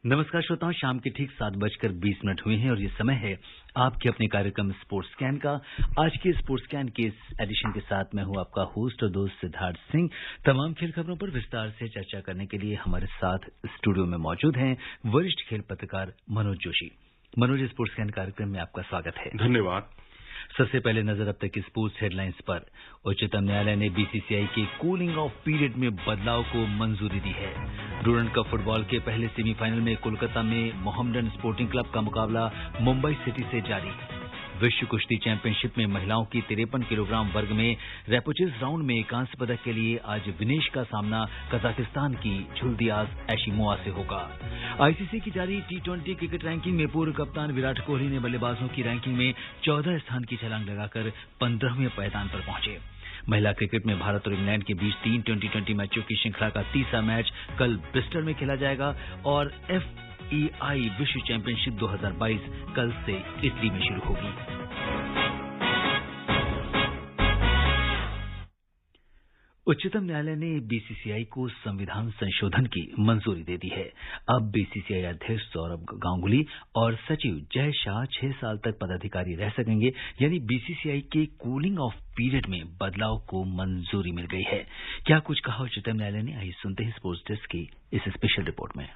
नमस्कार श्रोताओं, शाम के ठीक 7:20 हुए हैं और ये समय है आपके अपने कार्यक्रम स्पोर्ट्स स्कैन का। आज के स्पोर्ट्स स्कैन के इस एडिशन के साथ मैं हूं आपका होस्ट और दोस्त सिद्धार्थ सिंह। तमाम खेल खबरों पर विस्तार से चर्चा करने के लिए हमारे साथ स्टूडियो में मौजूद हैं वरिष्ठ खेल पत्रकार मनोज जोशी। मनोज, स्पोर्ट्स स्कैन कार्यक्रम में आपका स्वागत है। धन्यवाद। सबसे पहले नजर अब तक की स्पोर्ट्स हेडलाइंस पर। उच्चतम न्यायालय ने बीसीसीआई के कूलिंग ऑफ पीरियड में बदलाव को मंजूरी दी है। डूरंड कप फुटबॉल के पहले सेमीफाइनल में कोलकाता में मोहम्मडन स्पोर्टिंग क्लब का मुकाबला मुंबई सिटी से जारी। विश्व कुश्ती चैंपियनशिप में महिलाओं की 53 किलोग्राम वर्ग में रैपोचेज राउंड में कांस्य पदक के लिए आज विनेश का सामना कजाकिस्तान की झुल्दियाज एशिमोआ से होगा। आईसीसी की जारी टी20 क्रिकेट रैंकिंग में पूर्व कप्तान विराट कोहली ने बल्लेबाजों की रैंकिंग में 14 स्थान की छलांग लगाकर 15वें पायदान पर पहुंचे। महिला क्रिकेट में भारत और इंग्लैंड के बीच 3 टी20 मैचों की श्रृंखला का तीसरा मैच कल ब्रिस्टल में खेला जाएगा और FEI विश्व चैंपियनशिप 2022 कल से इटली में शुरू होगी। उच्चतम न्यायालय ने बीसीसीआई को संविधान संशोधन की मंजूरी दे दी है। अब बीसीसीआई अध्यक्ष सौरभ गांगुली और सचिव जय शाह 6 साल तक पदाधिकारी रह सकेंगे, यानी बीसीसीआई के कूलिंग ऑफ पीरियड में बदलाव को मंजूरी मिल गई है। क्या कुछ कहा उच्चतम न्यायालय ने, आइए सुनते हैं स्पोर्ट्स डेस्क की इस स्पेशल रिपोर्ट में।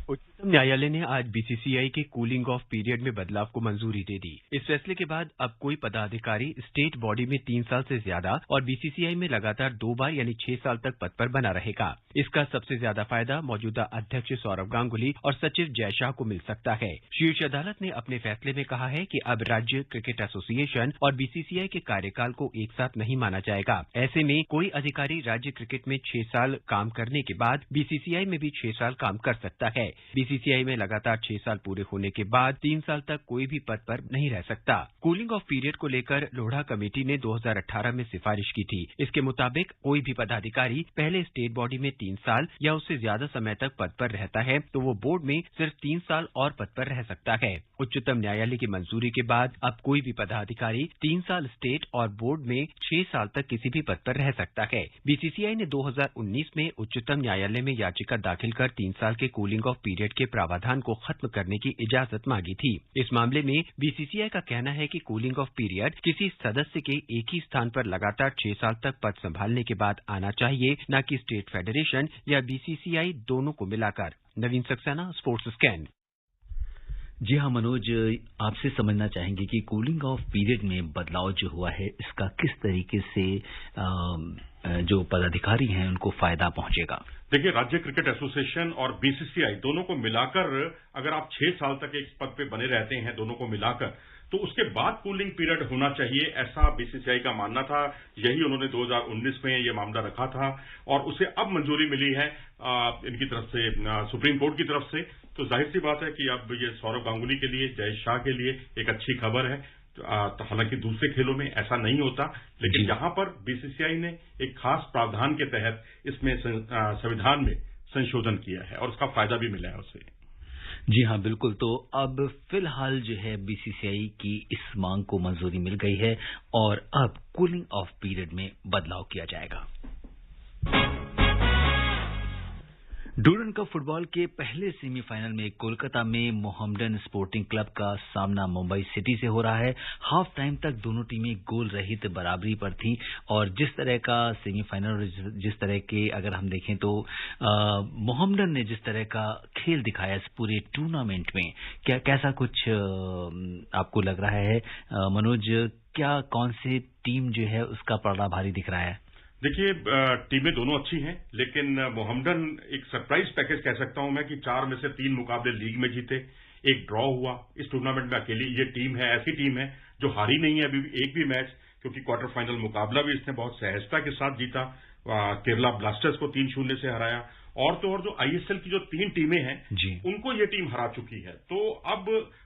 उच्चतम न्यायालय ने आज बीसीसीआई के कूलिंग ऑफ पीरियड में बदलाव को मंजूरी दे दी। इस फैसले के बाद अब कोई पदाधिकारी स्टेट बॉडी में 3 साल से ज्यादा और बीसीसीआई में लगातार 2 बार यानी 6 साल तक पद पर बना रहेगा। इसका सबसे ज्यादा फायदा मौजूदा अध्यक्ष सौरभ गांगुली और सचिव जय शाह को मिल सकता है। शीर्ष अदालत ने अपने फैसले में कहा है कि अब राज्य क्रिकेट एसोसिएशन और बीसीसीआई के कार्यकाल को एक साथ नहीं माना जाएगा। ऐसे में कोई अधिकारी राज्य क्रिकेट में 6 साल काम करने के बाद बीसीसीआई में भी 6 साल काम कर सकता है। बीसीसीआई में लगातार 6 साल पूरे होने के बाद 3 साल तक कोई भी पद पर नहीं रह सकता। कूलिंग ऑफ पीरियड को लेकर लोढ़ा कमेटी ने 2018 में सिफारिश की थी। इसके मुताबिक कोई भी पदाधिकारी पहले स्टेट बॉडी में 3 साल या उससे ज्यादा समय तक पद पर रहता है तो वो बोर्ड में सिर्फ 3 साल और पद पर रह सकता है। उच्चतम न्यायालय की मंजूरी के बाद अब कोई भी पदाधिकारी 3 साल स्टेट और बोर्ड में 6 साल तक किसी भी पद पर रह सकता है। बीसीसीआई ने 2019 में उच्चतम न्यायालय में याचिका दाखिल कर 3 साल के कूलिंग ऑफ पीरियड के प्रावधान को खत्म करने की इजाजत मांगी थी। इस मामले में बीसीसीआई का कहना है कि कूलिंग ऑफ पीरियड किसी सदस्य के एक ही स्थान पर लगातार 6 साल तक पद संभालने के बाद आना चाहिए, न कि स्टेट फेडरेशन या बीसीसीआई दोनों को मिलाकर। नवीन सक्सेना, स्पोर्ट्स स्कैन। जी हाँ मनोज, आपसे समझना चाहेंगे कि कूलिंग ऑफ पीरियड में बदलाव जो हुआ है इसका किस तरीके से जो पदाधिकारी हैं उनको फायदा पहुंचेगा। देखिए, राज्य क्रिकेट एसोसिएशन और बीसीसीआई दोनों को मिलाकर अगर आप 6 साल तक एक पद पे बने रहते हैं, दोनों को मिलाकर, तो उसके बाद कूलिंग पीरियड होना चाहिए, ऐसा बीसीसीआई का मानना था। यही उन्होंने 2019 में ये मामला रखा था और उसे अब मंजूरी मिली है इनकी तरफ से, सुप्रीम कोर्ट की तरफ से। तो जाहिर सी बात है कि अब ये सौरभ गांगुली के लिए, जय शाह के लिए एक अच्छी खबर है। तो हालांकि दूसरे खेलों में ऐसा नहीं होता, लेकिन यहां पर बीसीसीआई ने एक खास प्रावधान के तहत इसमें संविधान में संशोधन किया है और उसका फायदा भी मिला है उसे। जी हाँ, बिल्कुल। तो अब फिलहाल जो है बीसीसीआई की इस मांग को मंजूरी मिल गई है और अब कूलिंग ऑफ पीरियड में बदलाव किया जाएगा। डूरंड कप फुटबॉल के पहले सेमीफाइनल में कोलकाता में मोहम्मडन स्पोर्टिंग क्लब का सामना मुंबई सिटी से हो रहा है। हाफ टाइम तक दोनों टीमें गोल रहित बराबरी पर थीं और जिस तरह का सेमीफाइनल, जिस तरह के अगर हम देखें तो मोहम्मडन ने जिस तरह का खेल दिखाया इस पूरे टूर्नामेंट में, कैसा कुछ आपको लग रहा है मनोज? क्या कौन सी टीम जो है उसका पलड़ा भारी दिख रहा है? देखिए, टीमें दोनों अच्छी हैं, लेकिन मोहम्मडन एक सरप्राइज पैकेज कह सकता हूं मैं कि 4 में से 3 मुकाबले लीग में जीते, एक ड्रॉ हुआ। इस टूर्नामेंट में अकेली ये टीम है, ऐसी टीम है जो हारी नहीं है अभी एक भी मैच, क्योंकि क्वार्टर फाइनल मुकाबला भी इसने बहुत सहजता के साथ जीता। केरला ब्लास्टर्स को 3-0 से हराया और तो और जो आईएसएल की जो 3 टीमें हैं उनको ये टीम हरा चुकी है। तो अब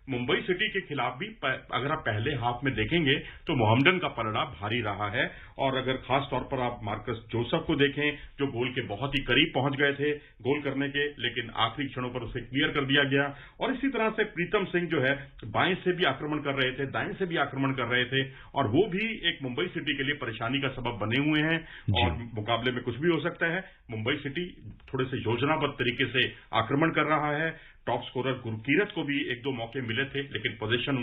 मुंबई सिटी के खिलाफ भी अगर आप पहले हाफ में देखेंगे तो मोहम्मडन का पलड़ा भारी रहा है। और अगर खास तौर पर आप मार्कस जोसेफ को देखें, जो गोल के बहुत ही करीब पहुंच गए थे गोल करने के, लेकिन आखिरी क्षणों पर उसे क्लियर कर दिया गया। और इसी तरह से प्रीतम सिंह जो है बाएं से भी आक्रमण कर रहे थे, दाएं से भी आक्रमण कर रहे थे और वो भी एक मुंबई सिटी के लिए परेशानी का सबब बने हुए हैं। और मुकाबले में कुछ भी हो सकता है। मुंबई सिटी थोड़े थोड़े से योजनाबद्ध तरीके से आक्रमण कर रहा है। टॉप स्कोरर गुरकीरत को भी 1-2 मौके मिले थे, लेकिन पोजीशन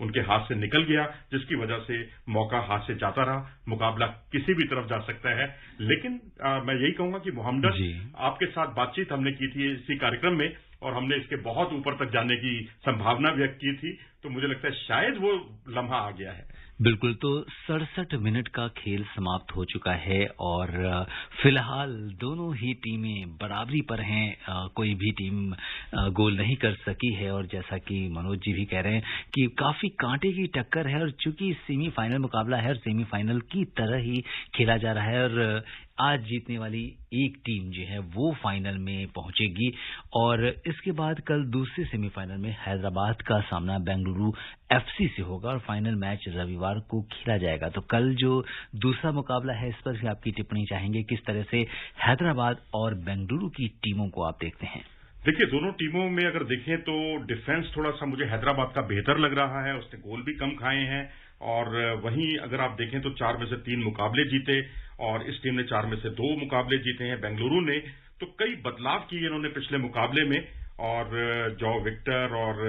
उनके हाथ से निकल गया, जिसकी वजह से मौका हाथ से जाता रहा। मुकाबला किसी भी तरफ जा सकता है, लेकिन मैं यही कहूंगा कि मोहम्मदन, आपके साथ बातचीत हमने की थी इसी कार्यक्रम में और हमने इसके बहुत ऊपर तक जाने की संभावना व्यक्त की थी, तो मुझे लगता है शायद वो लम्हा आ गया है। बिल्कुल, तो 67 मिनट का खेल समाप्त हो चुका है और फिलहाल दोनों ही टीमें बराबरी पर हैं। कोई भी टीम गोल नहीं कर सकी है और जैसा कि मनोज जी भी कह रहे हैं कि काफी कांटे की टक्कर है और चूंकि सेमीफाइनल मुकाबला है और सेमीफाइनल की तरह ही खेला जा रहा है और आज जीतने वाली एक टीम जो है वो फाइनल में पहुंचेगी और इसके बाद कल दूसरे सेमीफाइनल में हैदराबाद का सामना बेंगलुरु एफसी से होगा और फाइनल मैच रविवार को खेला जाएगा। तो कल जो दूसरा मुकाबला है इस पर भी आपकी टिप्पणी चाहेंगे, किस तरह से हैदराबाद और बेंगलुरु की टीमों को आप देखते हैं? देखिए, दोनों टीमों में अगर देखें तो डिफेंस थोड़ा सा मुझे हैदराबाद का बेहतर लग रहा है, उसने गोल भी कम खाए हैं और वहीं अगर आप देखें तो 4 में से 3 मुकाबले जीते और इस टीम ने 4 में से 2 मुकाबले जीते हैं। बेंगलुरु ने तो कई बदलाव किए इन्होंने पिछले मुकाबले में और जॉ विक्टर और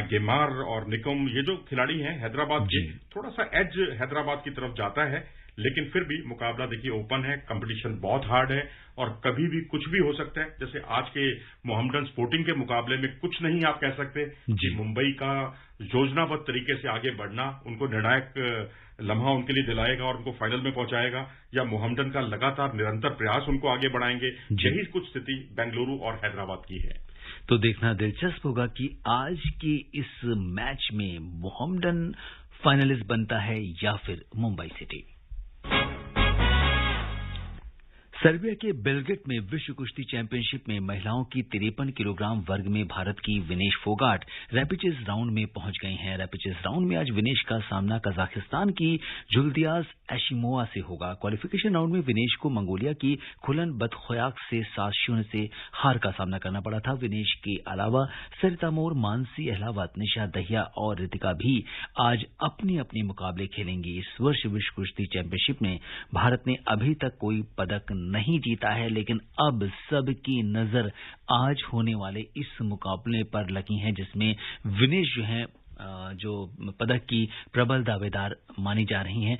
गेमार और निकम, ये जो खिलाड़ी हैं हैदराबाद के, थोड़ा सा एज हैदराबाद की तरफ जाता है, लेकिन फिर भी मुकाबला देखिए ओपन है, कंपटीशन बहुत हार्ड है और कभी भी कुछ भी हो सकता है। जैसे आज के मोहम्मदन स्पोर्टिंग के मुकाबले में कुछ नहीं आप कह सकते कि मुंबई का योजनाबद्ध तरीके से आगे बढ़ना उनको निर्णायक लम्हा उनके लिए दिलाएगा और उनको फाइनल में पहुंचाएगा, या मोहम्मदन का लगातार निरंतर प्रयास उनको आगे बढ़ाएंगे। यही कुछ स्थिति बेंगलुरु और हैदराबाद की है। तो देखना दिलचस्प होगा कि आज के इस मैच में मोहम्मदन फाइनलिस्ट बनता है या फिर मुंबई सिटी। सर्बिया के बेलग्रेड में विश्व कुश्ती चैंपियनशिप में महिलाओं की 53 किलोग्राम वर्ग में भारत की विनेश फोगाट रैपिचेस राउंड में पहुंच गई हैं। रैपिचेस राउंड में आज विनेश का सामना कजाकिस्तान की जुल्दियाज एशिमोवा से होगा। क्वालिफिकेशन राउंड में विनेश को मंगोलिया की खुलन बदखोयाक से 7-0 से हार का सामना करना पड़ा था। विनेश के अलावा सरिता मोर, मानसी अहलावत, निशा दहिया और रितिका भी आज अपने अपने मुकाबले खेलेंगी। इस वर्ष विश्व कुश्ती चैंपियनशिप में भारत ने अभी तक कोई पदक नहीं जीता है, लेकिन अब सबकी नजर आज होने वाले इस मुकाबले पर लगी है जिसमें विनेश जो है जो पदक की प्रबल दावेदार मानी जा रही हैं।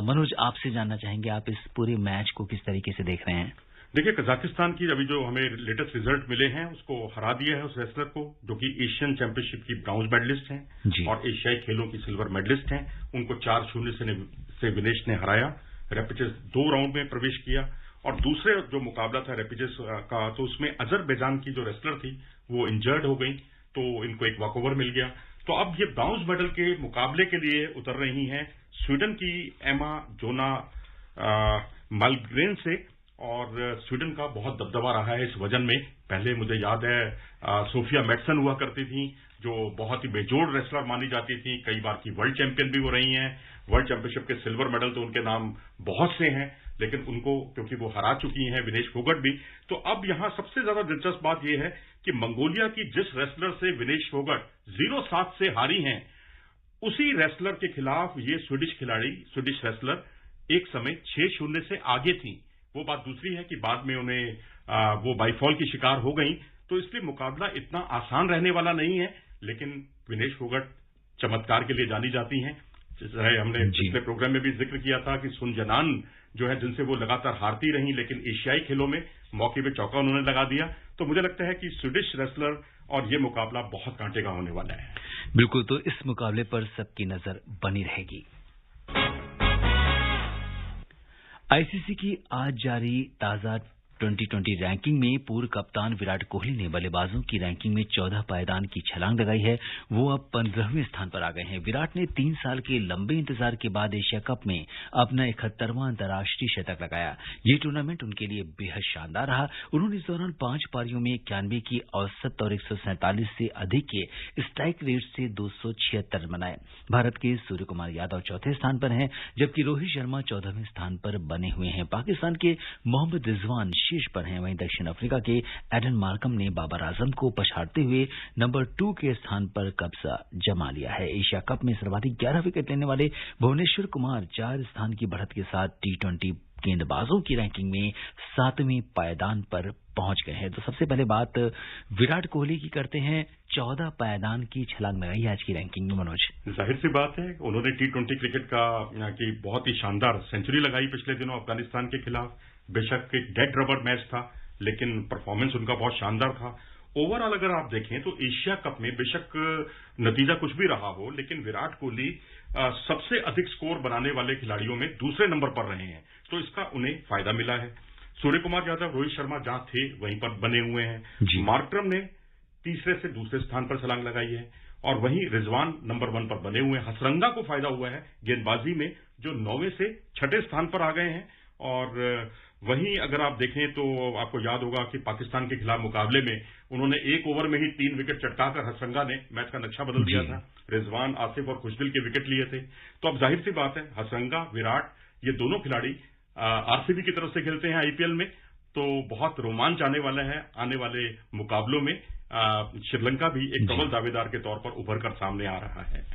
मनोज, आपसे जानना चाहेंगे आप इस पूरे मैच को किस तरीके से देख रहे हैं? देखिए, कजाकिस्तान की अभी जो हमें लेटेस्ट रिजल्ट मिले हैं उसको हरा दिया है उस रेसलर को जो कि एशियन चैंपियनशिप की ब्राउंज मेडलिस्ट हैं और एशियाई खेलों की सिल्वर मेडलिस्ट हैं। उनको 4-0 से विनेश ने हराया। रैपिचेस 2 राउंड में प्रवेश किया और दूसरे जो मुकाबला था रैपिचेस का, तो उसमें अजरबैजान की जो रेसलर थी वो इंजर्ड हो गई, तो इनको एक वॉकओवर मिल गया। तो अब ये ब्राउंज मेडल के मुकाबले के लिए उतर रही हैं स्वीडन की एमा जोना मालग्रेन से और स्वीडन का बहुत दबदबा रहा है इस वजन में। पहले मुझे याद है सोफिया मैटसन हुआ करती थी जो बहुत ही बेजोड़ रेसलर मानी जाती थी, कई बार की वर्ल्ड चैंपियन भी वो रही हैं। वर्ल्ड चैंपियनशिप के सिल्वर मेडल तो उनके नाम बहुत से हैं, लेकिन उनको क्योंकि वो हरा चुकी हैं विनेश फोगाट भी। तो अब यहां सबसे ज्यादा दिलचस्प बात यह है कि मंगोलिया की जिस रेसलर से विनेश फोगाट 0-7 से हारी हैं, उसी रेसलर के खिलाफ ये स्वीडिश रेसलर एक समय 6-0 से आगे थी। वो बात दूसरी है कि बाद में उन्हें वो बाईफॉल की शिकार हो गई, तो इसलिए मुकाबला इतना आसान रहने वाला नहीं है। लेकिन विनेश फोगाट चमत्कार के लिए जानी जाती हैं। जिस तरह हमने पिछले प्रोग्राम में भी जिक्र किया था कि सुन जनान जो है जिनसे वो लगातार हारती रही, लेकिन एशियाई खेलों में मौके पे चौका उन्होंने लगा दिया। तो मुझे लगता है कि स्वीडिश रेसलर और ये मुकाबला बहुत कांटे का होने वाला है। बिल्कुल, तो इस मुकाबले पर सबकी नजर बनी रहेगी। आईसीसी की आज जारी ताजा 2020 रैंकिंग में पूर्व कप्तान विराट कोहली ने बल्लेबाजों की रैंकिंग में 14 पायदान की छलांग लगाई है। वो अब 15वें स्थान पर आ गए हैं। विराट ने 3 साल के लंबे इंतजार के बाद एशिया कप में अपना 71वां अंतर्राष्ट्रीय शतक लगाया। ये टूर्नामेंट उनके लिए बेहद शानदार रहा। उन्होंने इस दौरान 5 पारियों में 91 की औसत और 147 से अधिक के स्ट्राइक रेट से 276 रन बनाए। भारत के सूर्य कुमार यादव चौथे स्थान पर हैं, जबकि रोहित शर्मा 14वें स्थान पर बने हुए हैं। पाकिस्तान के मोहम्मद रिजवान शीर्ष पर हैं। वहीं दक्षिण अफ्रीका के एडन मार्कम ने बाबर आजम को पछाड़ते हुए नंबर 2 के स्थान पर कब्जा जमा लिया है। एशिया कप में सर्वाधिक 11 विकेट लेने वाले भुवनेश्वर कुमार 4 स्थान की बढ़त के साथ T20 गेंदबाजों की रैंकिंग में 7वें पायदान पर पहुंच गए हैं। तो सबसे पहले बात विराट कोहली की करते हैं। 14 पायदान की छलांग लगाई आज की रैंकिंग में मनोज। जाहिर सी बात है, उन्होंने T20 क्रिकेट की बहुत ही शानदार सेंचुरी लगाई पिछले दिनों अफगानिस्तान के खिलाफ। बेशक एक डेड रबर मैच था, लेकिन परफॉर्मेंस उनका बहुत शानदार था। ओवरऑल अगर आप देखें तो एशिया कप में बेशक नतीजा कुछ भी रहा हो, लेकिन विराट कोहली सबसे अधिक स्कोर बनाने वाले खिलाड़ियों में दूसरे नंबर पर रहे हैं, तो इसका उन्हें फायदा मिला है। सूर्य कुमार यादव, रोहित शर्मा जहां थे वहीं पर बने हुए हैं। मार्करम ने तीसरे से दूसरे स्थान पर छलांग लगाई है, और वहीं रिजवान नंबर 1 पर बने हुए हैं। हसरंगा को फायदा हुआ है गेंदबाजी में, जो 9वें से 6ठे स्थान पर आ गए हैं। और वहीं अगर आप देखें तो आपको याद होगा कि पाकिस्तान के खिलाफ मुकाबले में उन्होंने 1 ओवर में ही 3 विकेट चटकाकर हसरंगा ने मैच का नक्शा बदल दिया था। रिजवान, आसिफ और खुशदिल के विकेट लिए थे। तो अब जाहिर सी बात है, हसरंगा, विराट, ये दोनों खिलाड़ी आरसीबी की तरफ से खेलते हैं आईपीएल में, तो बहुत रोमांच आने वाला है। आने वाले मुकाबलों में श्रीलंका भी एक प्रबल दावेदार के तौर पर उभर कर सामने आ रहा है।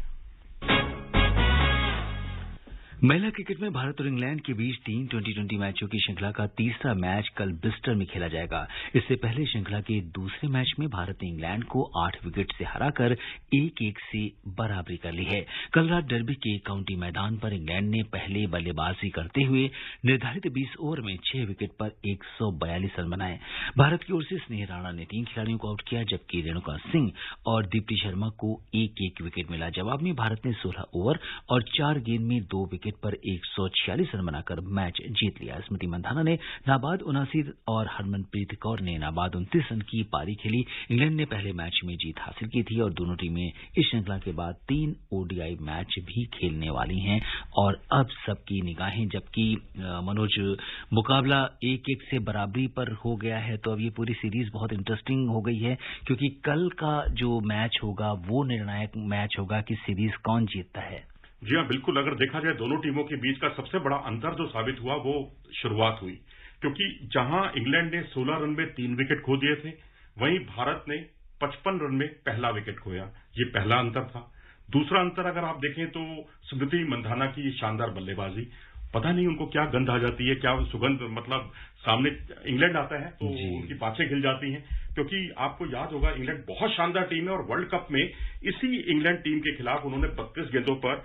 महिला क्रिकेट में भारत और इंग्लैंड के बीच 3 T20 मैचों की श्रृंखला का तीसरा मैच कल ब्रिस्टल में खेला जाएगा। इससे पहले श्रृंखला के दूसरे मैच में भारत ने इंग्लैंड को 8 विकेट से हराकर 1-1 से बराबरी कर ली है। कल रात डर्बी के काउंटी मैदान पर इंग्लैंड ने पहले बल्लेबाजी करते हुए निर्धारित 20 ओवर में 6 विकेट पर 142 रन बनाए। भारत की ओर से स्नेह राणा ने 3 खिलाड़ियों को आउट किया, जबकि रेणुका सिंह और दीप्ति शर्मा को 1-1 विकेट मिला। जवाब में भारत ने 16 ओवर और 4 गेंद में 2 विकेट पर 146 रन बनाकर मैच जीत लिया। स्मृति मंधाना ने नाबाद 79 और हरमनप्रीत कौर ने नाबाद 29 रन की पारी खेली। इंग्लैंड ने पहले मैच में जीत हासिल की थी और दोनों टीमें इस श्रृंखला के बाद 3 ओडीआई मैच भी खेलने वाली हैं। और अब सबकी निगाहें, जबकि मनोज मुकाबला 1-1 से बराबरी पर हो गया है, तो अब ये पूरी सीरीज बहुत इंटरेस्टिंग हो गई है, क्योंकि कल का जो मैच होगा वो निर्णायक मैच होगा कि सीरीज कौन जीतता है। जी हाँ, बिल्कुल। अगर देखा जाए दोनों टीमों के बीच का सबसे बड़ा अंतर जो साबित हुआ वो शुरुआत हुई, क्योंकि जहां इंग्लैंड ने 16 रन में 3 विकेट खो दिए थे, वहीं भारत ने 55 रन में पहला विकेट खोया। ये पहला अंतर था। दूसरा अंतर अगर आप देखें तो स्मृति मंधाना की शानदार बल्लेबाजी, पता नहीं उनको क्या गंध आ जाती है, क्या सुगंध, मतलब सामने इंग्लैंड आता है तो उनकी बातें खिल जाती हैं। क्योंकि आपको याद होगा इंग्लैंड बहुत शानदार टीम है, और वर्ल्ड कप में इसी इंग्लैंड टीम के खिलाफ उन्होंने 32 गेंदों पर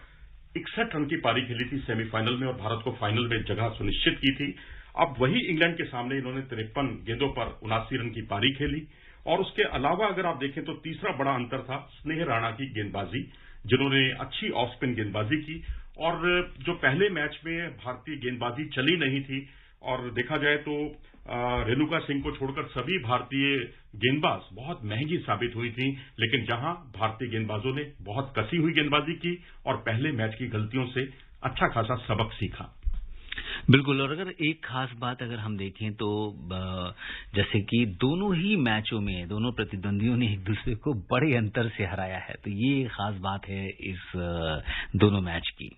61 रन की पारी खेली थी सेमीफाइनल में, और भारत को फाइनल में जगह सुनिश्चित की थी। अब वही इंग्लैंड के सामने इन्होंने 53 गेंदों पर 79 रन की पारी खेली। और उसके अलावा अगर आप देखें तो तीसरा बड़ा अंतर था स्नेह राणा की गेंदबाजी, जिन्होंने अच्छी ऑफ स्पिन गेंदबाजी की। और जो पहले मैच में भारतीय गेंदबाजी चली नहीं थी, और देखा जाए तो रेणुका सिंह को छोड़कर सभी भारतीय गेंदबाज बहुत महंगी साबित हुई थी, लेकिन जहां भारतीय गेंदबाजों ने बहुत कसी हुई गेंदबाजी की और पहले मैच की गलतियों से अच्छा खासा सबक सीखा। बिल्कुल। और अगर एक खास बात अगर हम देखें तो जैसे कि दोनों ही मैचों में दोनों प्रतिद्वंदियों ने एक दूसरे को बड़े अंतर से हराया है, तो ये खास बात है इस दोनों मैच की।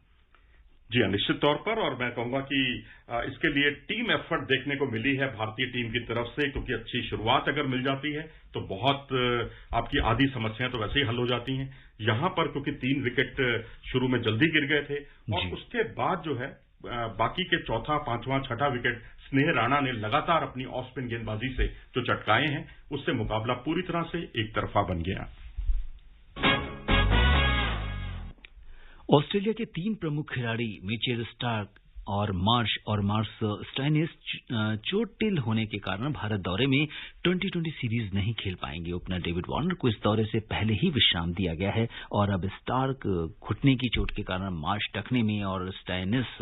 जी हाँ, निश्चित तौर पर। और मैं कहूंगा कि इसके लिए टीम एफर्ट देखने को मिली है भारतीय टीम की तरफ से, क्योंकि अच्छी शुरुआत अगर मिल जाती है तो बहुत आपकी आधी समस्याएं तो वैसे ही हल हो जाती हैं। यहां पर क्योंकि 3 विकेट शुरू में जल्दी गिर गए थे, और उसके बाद जो है बाकी के चौथा, पांचवां, छठा विकेट स्नेह राणा ने लगातार अपनी ऑफ स्पिन गेंदबाजी से जो चटकाए हैं, उससे मुकाबला पूरी तरह से एक तरफा बन गया। ऑस्ट्रेलिया के 3 प्रमुख खिलाड़ी मिचेल स्टार्क और मार्श स्टोइनिस चोटिल होने के कारण भारत दौरे में 2020 सीरीज नहीं खेल पाएंगे। ओपनर डेविड वार्नर को इस दौरे से पहले ही विश्राम दिया गया है, और अब स्टार्क घुटने की चोट के कारण मार्श टखने में और स्टोइनिस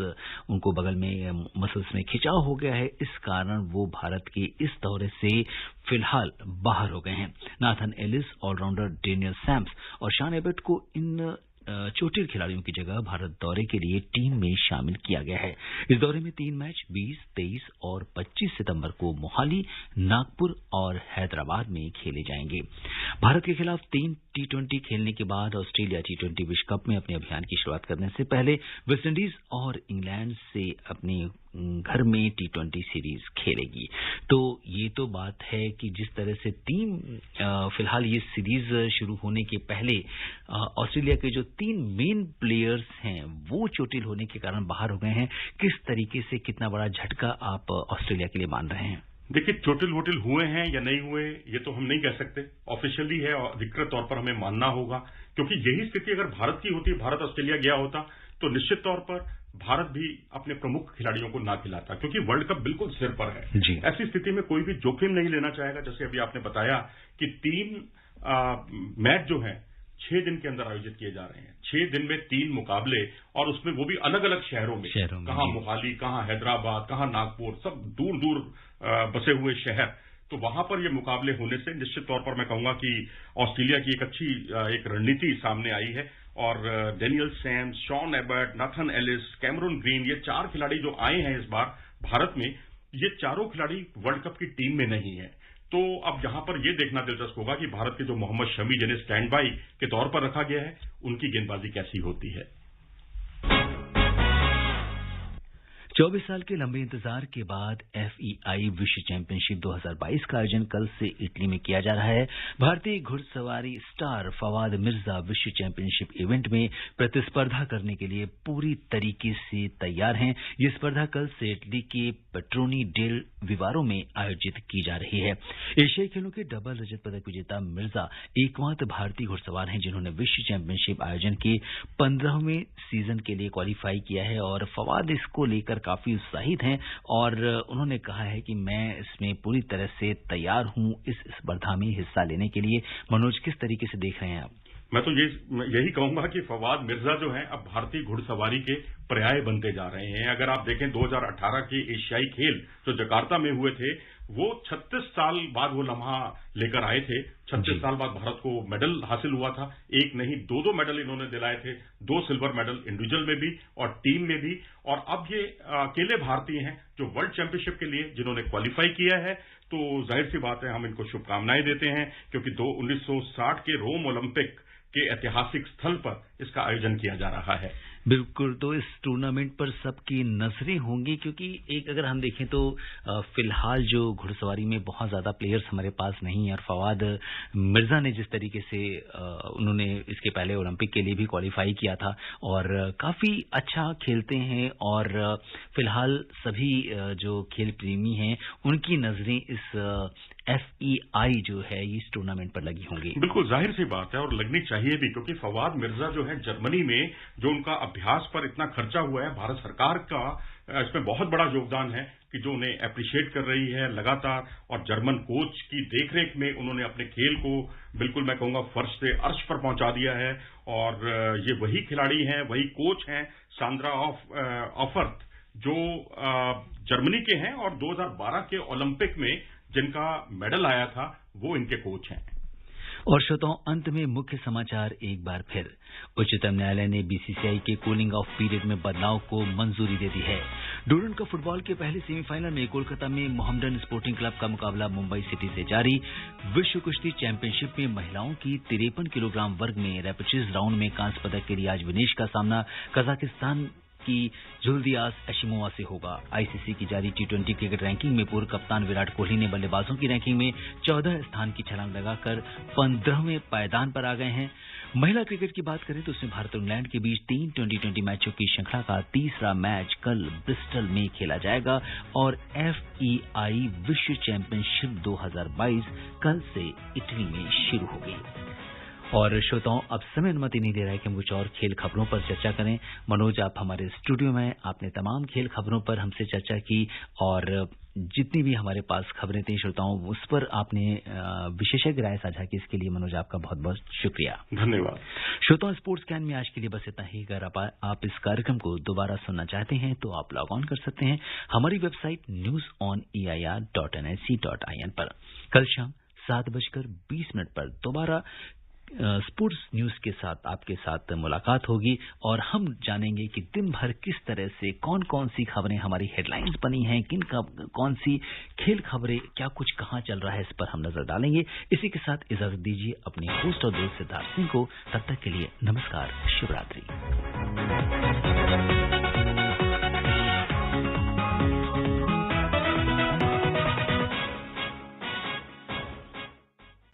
उनको बगल में मसल्स में खिंचाव हो गया है। इस कारण वो भारत के इस दौरे से फिलहाल बाहर हो गए हैं। Nathan Ellis, allrounder Daniel Sams और शॉन एबट को इन चोटिल खिलाड़ियों की जगह भारत दौरे के लिए टीम में शामिल किया गया है। इस दौरे में 3 मैच 20, 23 और 25 सितंबर को मोहाली, नागपुर और हैदराबाद में खेले जाएंगे। भारत के खिलाफ 3 T20 खेलने के बाद ऑस्ट्रेलिया T20 विश्व कप में अपने अभियान की शुरुआत करने से पहले वेस्टइंडीज और इंग्लैंड से अपने घर में T20 सीरीज खेलेगी। तो ये तो बात है कि जिस तरह से टीम फिलहाल ये सीरीज शुरू होने के पहले ऑस्ट्रेलिया के जो 3 मेन प्लेयर्स हैं वो चोटिल होने के कारण बाहर हो गए हैं, किस तरीके से कितना बड़ा झटका आप ऑस्ट्रेलिया के लिए मान रहे हैं? देखिए, चोटिल वोटिल हुए हैं या नहीं हुए ये तो हम नहीं कह सकते, ऑफिशियली है और अधिकृत तौर पर हमें मानना होगा, क्योंकि यही स्थिति अगर भारत की होती, भारत ऑस्ट्रेलिया गया होता तो निश्चित तौर पर भारत भी अपने प्रमुख खिलाड़ियों को ना खिलाता, क्योंकि वर्ल्ड कप बिल्कुल सिर पर है जी। ऐसी स्थिति में कोई भी जोखिम नहीं लेना चाहेगा। जैसे अभी आपने बताया कि 3 मैच जो है 6 दिन के अंदर आयोजित किए जा रहे हैं, 6 दिन में 3 मुकाबले, और उसमें वो भी अलग अलग शहरों में कहां मोहाली, कहां हैदराबाद, कहां नागपुर, सब दूर दूर बसे हुए शहर। तो वहां पर ये मुकाबले होने से निश्चित तौर पर मैं कहूंगा कि ऑस्ट्रेलिया की एक अच्छी एक रणनीति सामने आई है, और Daniel Sam's, Shawn Ebert, Nathan Ellis, Cameron Green, ये 4 खिलाड़ी जो आए हैं इस बार भारत में, ये चारों खिलाड़ी वर्ल्ड कप की टीम में नहीं है। तो अब यहां पर यह देखना दिलचस्प होगा कि भारत के जो मोहम्मद शमी जिन्हें स्टैंड बाई के तौर पर रखा गया है, उनकी गेंदबाजी कैसी होती है। 24 साल के लंबे इंतजार के बाद FEI विश्व चैंपियनशिप 2022 का आयोजन कल से इटली में किया जा रहा है। भारतीय घुड़सवारी स्टार फवाद मिर्जा विश्व चैंपियनशिप इवेंट में प्रतिस्पर्धा करने के लिए पूरी तरीके से तैयार हैं। ये स्पर्धा कल से इटली के पेट्रोनी डेल विवारो में आयोजित की जा रही है। एशियाई खेलों के डबल रजत पदक विजेता मिर्जा एकमात्र भारतीय घुड़सवार हैं जिन्होंने विश्व चैंपियनशिप आयोजन के 15वें सीजन के लिए क्वालिफाई किया है, और फवाद इसको लेकर काफी उत्साहित हैं और उन्होंने कहा है कि मैं इसमें पूरी तरह से तैयार हूं इस स्पर्धा में हिस्सा लेने के लिए। मनोज, किस तरीके से देख रहे हैं आप? मैं तो यही कहूंगा कि फवाद मिर्जा जो हैं अब भारतीय घुड़सवारी के पर्याय बनते जा रहे हैं। अगर आप देखें 2018 के एशियाई खेल जो जकार्ता में हुए थे, वो 36 साल बाद वो लम्हा लेकर आए थे। 36 साल बाद भारत को मेडल हासिल हुआ था, एक नहीं 2 मेडल इन्होंने दिलाए थे, 2 सिल्वर मेडल इंडिविजुअल में भी और टीम में भी। और अब ये अकेले भारतीय हैं जो वर्ल्ड चैंपियनशिप के लिए जिन्होंने क्वालिफाई किया है। तो जाहिर सी बात है हम इनको शुभकामनाएं देते हैं, क्योंकि 1960 के रोम ओलंपिक के ऐतिहासिक स्थल पर इसका आयोजन किया जा रहा है। बिल्कुल, तो इस टूर्नामेंट पर सबकी नजरें होंगी, क्योंकि एक अगर हम देखें तो फिलहाल जो घुड़सवारी में बहुत ज्यादा प्लेयर्स हमारे पास नहीं है, और फवाद मिर्जा ने जिस तरीके से उन्होंने इसके पहले ओलंपिक के लिए भी क्वालिफाई किया था और काफी अच्छा खेलते हैं, और फिलहाल सभी जो खेल प्रेमी हैं उनकी नजरें इस FEI जो है इस टूर्नामेंट पर लगी होंगी। बिल्कुल जाहिर सी बात है, और लगनी चाहिए भी, क्योंकि फवाद मिर्जा जो है जर्मनी में जो उनका अभ्यास पर इतना खर्चा हुआ है, भारत सरकार का इसमें बहुत बड़ा योगदान है कि जो उन्हें एप्रिशिएट कर रही है लगातार, और जर्मन कोच की देखरेख में उन्होंने अपने खेल को बिल्कुल मैं कहूंगा फर्श से अर्श पर पहुंचा दिया है। और ये वही खिलाड़ी हैं, वही कोच हैं, सांद्रा ऑफर्थ, जो जर्मनी के हैं और 2012 के ओलंपिक में जिनका मेडल आया था वो इनके कोच हैं। और श्रोताओं, अंत में मुख्य समाचार एक बार फिर। उच्चतम न्यायालय ने BCCI के कूलिंग ऑफ पीरियड में बदलाव को मंजूरी दे दी है। डूरन कप फुटबॉल के पहले सेमीफाइनल में कोलकाता में मोहम्मडन स्पोर्टिंग क्लब का मुकाबला मुंबई सिटी से जारी। विश्व कुश्ती चैंपियनशिप में महिलाओं की 53 किलोग्राम वर्ग में रैपिचेज राउंड में कांस्य पदक के लिए आज विनेश का सामना कजाकिस्तान की जुल्दियास एशिमोवा से होगा। ICC की जारी T20 क्रिकेट रैंकिंग में पूर्व कप्तान विराट कोहली ने बल्लेबाजों की रैंकिंग में 14 स्थान की छलांग लगाकर 15वें पायदान पर आ गए हैं। महिला क्रिकेट की बात करें तो उसमें भारत और इंग्लैंड के बीच 3 T20 मैचों की श्रृंखला का तीसरा मैच कल ब्रिस्टल में खेला जाएगा, और FEI विश्व चैंपियनशिप 2022 कल से इटली में शुरू होगी। और श्रोताओं, अब समय अनुमति नहीं दे रहा है कि हम कुछ और खेल खबरों पर चर्चा करें। मनोज, आप हमारे स्टूडियो में, आपने तमाम खेल खबरों पर हमसे चर्चा की, और जितनी भी हमारे पास खबरें थी श्रोताओं उस पर आपने विशेषज्ञ राय साझा की। इसके लिए मनोज आपका बहुत बहुत शुक्रिया, धन्यवाद। श्रोताओं, स्पोर्ट्स कैन में आज के लिए बस इतना ही। अगर आप इस कार्यक्रम को दोबारा सुनना चाहते हैं तो आप लॉग ऑन कर सकते हैं हमारी वेबसाइट newsoneir.nic.in पर। कल शाम 7:20 पर दोबारा स्पोर्ट्स न्यूज के साथ आपके साथ मुलाकात होगी, और हम जानेंगे कि दिन भर किस तरह से कौन कौन सी खबरें हमारी हेडलाइंस बनी हैं, कौन सी खेल खबरें, क्या कुछ कहां चल रहा है, इस पर हम नजर डालेंगे। इसी के साथ इजाजत दीजिए अपने होस्ट और दोस्त सिद्धार्थ सिंह को। तब तक के लिए नमस्कार, शुभ रात्रि।